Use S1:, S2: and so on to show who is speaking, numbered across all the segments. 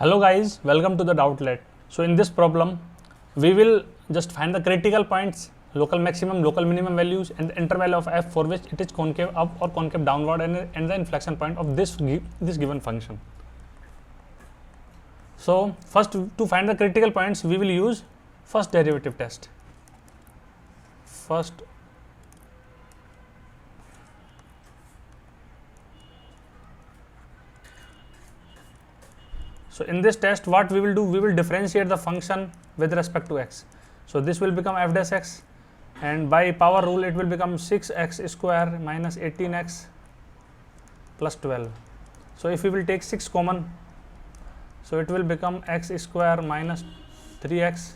S1: Hello guys, welcome to the Doubtlet. So in this problem, we will just find the critical points, local maximum, local minimum values and the interval of f for which it is concave up or concave downward and the inflection point of this given function. So first, to find the critical points, we will use first derivative test. So in this test, what we will do, we will differentiate the function with respect to x. So this will become f dash x, and by power rule it will become 6x square minus 18x plus 12. So if we will take 6 common, so it will become x square minus 3x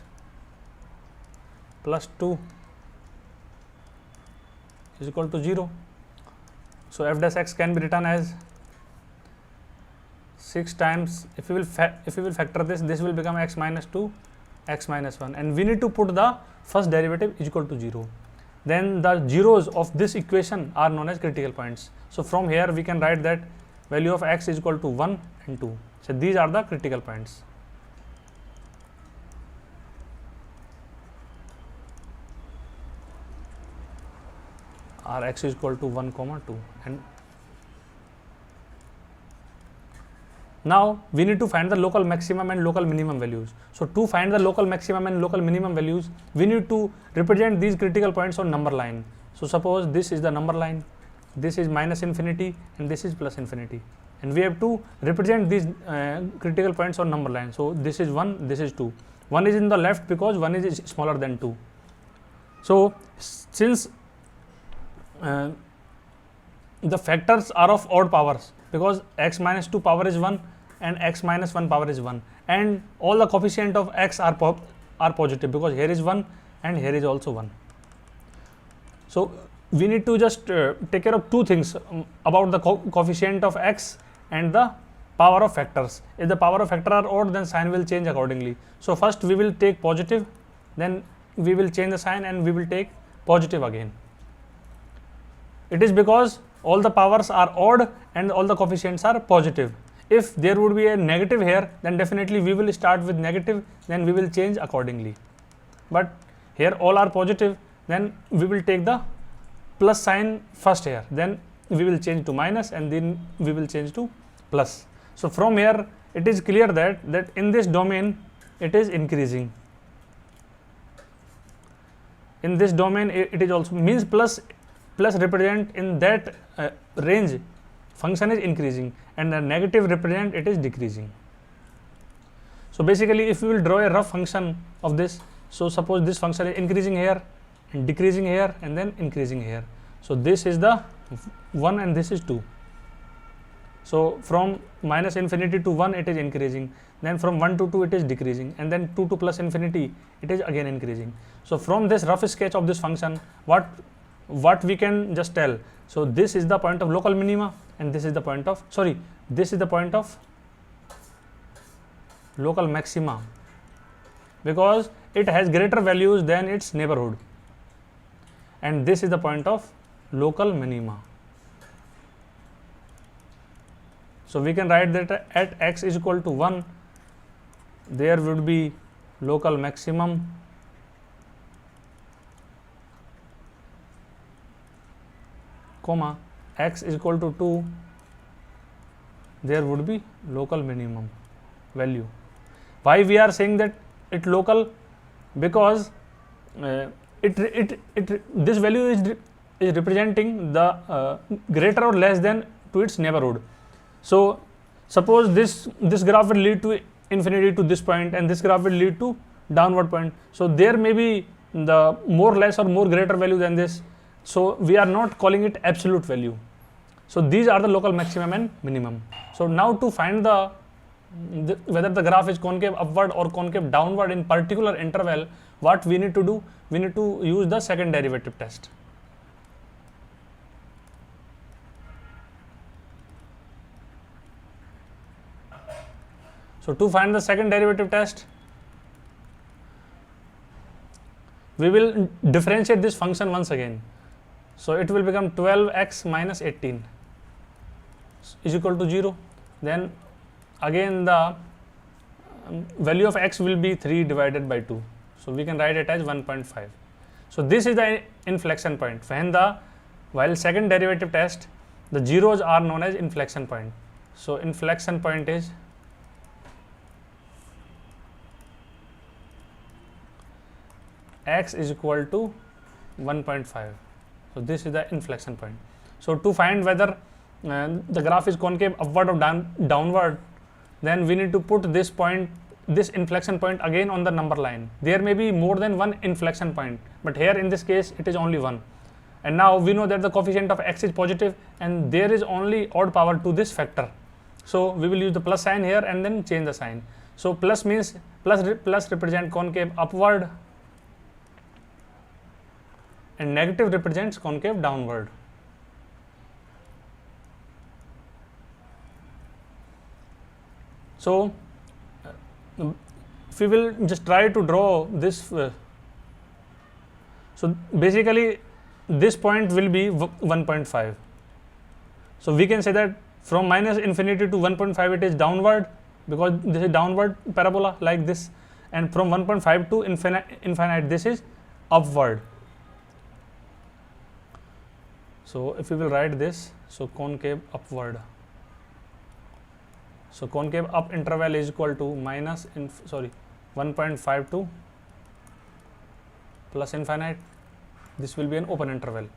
S1: plus 2 is equal to 0. So f dash x can be written as 6 times, if we will factor this will become x minus 2, x minus 1, and we need to put the first derivative is equal to 0. Then the zeros of this equation are known as critical points. So from here we can write that value of x is equal to 1 and 2. So these are the critical points. Our x is equal to 1 comma 2, and now we need to find the local maximum and local minimum values. So to find the local maximum and local minimum values, we need to represent these critical points on number line. So suppose this is the number line, this is minus infinity and this is plus infinity, and we have to represent these critical points on number line. So this is 1, this is 2. 1 is in the left because 1 is smaller than 2. So since the factors are of odd powers, because x minus 2 power is 1 and x minus 1 power is 1, and all the coefficient of x are positive because here is 1 and here is also 1. So we need to just take care of two things about the coefficient of x and the power of factors. If the power of factor are odd, then sign will change accordingly. So first we will take positive, then we will change the sign and we will take positive again. It is because all the powers are odd and all the coefficients are positive. If there would be a negative here, then definitely we will start with negative, then we will change accordingly. But here all are positive, then we will take the plus sign first here, then we will change to minus and then we will change to plus. So from here it is clear that in this domain it is increasing. In this domain it is also means plus represent in that range function is increasing, and the negative represent it is decreasing. So basically if we will draw a rough function of this, so suppose this function is increasing here and decreasing here and then increasing here. So this is the 1 and this is 2. So from minus infinity to 1 it is increasing, then from 1 to 2 it is decreasing, and then 2 to plus infinity it is again increasing. So from this rough sketch of this function, what we can just tell, so this is the point of local minima and this is the point of local maxima, because it has greater values than its neighborhood, and this is the point of local minima. So we can write that at x is equal to 1 there would be local maximum comma x is equal to 2 there would be local minimum value. Why we are saying that it local? Because this value is representing the greater or less than to its neighborhood. So suppose this graph will lead to infinity to this point and this graph will lead to downward point, so there may be the more less or more greater value than this. So we are not calling it absolute value. So these are the local maximum and minimum. So now to find whether the graph is concave upward or concave downward in particular interval, what we need to do, we need to use the second derivative test. So to find the second derivative test, we will differentiate this function once again. So it will become 12x minus 18 is equal to 0. Then again the value of x will be 3 divided by 2. So we can write it as 1.5. So this is the inflection point. While second derivative test, the zeros are known as inflection point. So inflection point is x is equal to 1.5. So this is the inflection point. So to find whether the graph is concave upward or downward, then we need to put this inflection point again on the number line. There may be more than one inflection point, but here in this case it is only one. And now we know that the coefficient of x is positive and there is only odd power to this factor. So we will use the plus sign here and then change the sign. So plus means plus represent concave upward and negative represents concave downward. So if we will just try to draw this, so basically this point will be 1.5. So we can say that from minus infinity to 1.5 it is downward, because this is downward parabola like this, and from 1.5 to infinite this is upward. So if we will write this, so concave upward. So concave up interval is equal to 1.5 to plus infinite. This will be an open interval,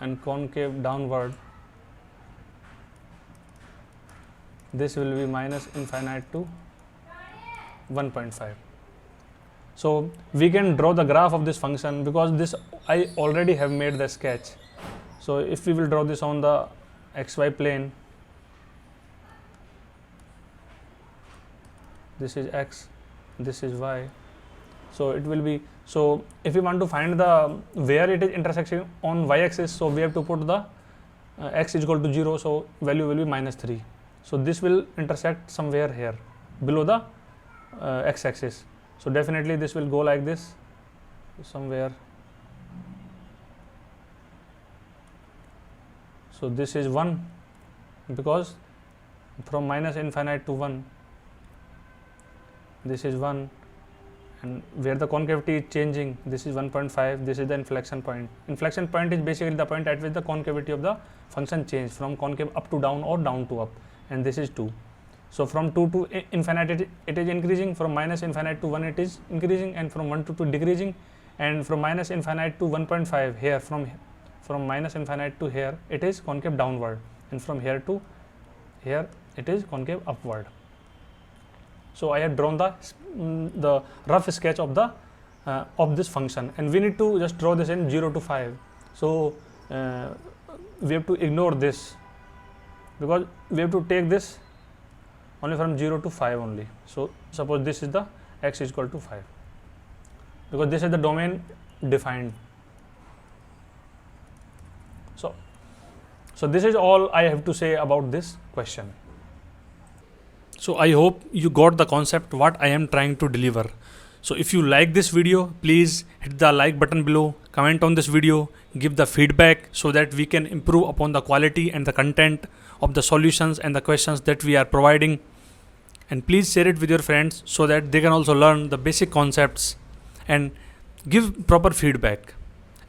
S1: and concave downward, this will be minus infinite to 1.5. So we can draw the graph of this function, because this I already have made the sketch. So if we will draw this on the xy plane, this is x, this is y. So it will be, so if we want to find the where it is intersecting on y axis, so we have to put the x is equal to 0, so value will be minus 3. So this will intersect somewhere here below the x axis. So definitely this will go like this somewhere. So this is 1, because from minus infinite to 1, this is 1, and where the concavity is changing, this is 1.5, this is the inflection point. Inflection point is basically the point at which the concavity of the function change from concave up to down or down to up, and this is 2. So from 2 to infinite it is increasing, from minus infinite to 1 it is increasing, and from 1 to 2 decreasing, and from minus infinite to 1.5 here, from minus infinite to here it is concave downward, and from here to here it is concave upward. So I have drawn the rough sketch of the of this function, and we need to just draw this in 0 to 5. So we have to ignore this, because we have to take this only from 0 to 5 only. So suppose this is the x is equal to 5, because this is the domain defined. So this is all I have to say about this question. So I hope you got the concept what I am trying to deliver. So if you like this video, please hit the like button below, comment on this video, give the feedback so that we can improve upon the quality and the content of the solutions and the questions that we are providing. And please share it with your friends so that they can also learn the basic concepts and give proper feedback.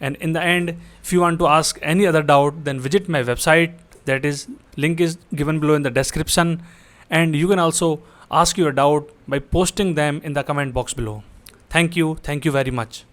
S1: And in the end, if you want to ask any other doubt, then visit my website. That is, link is given below in the description. And you can also ask your doubt by posting them in the comment box below. Thank you very much.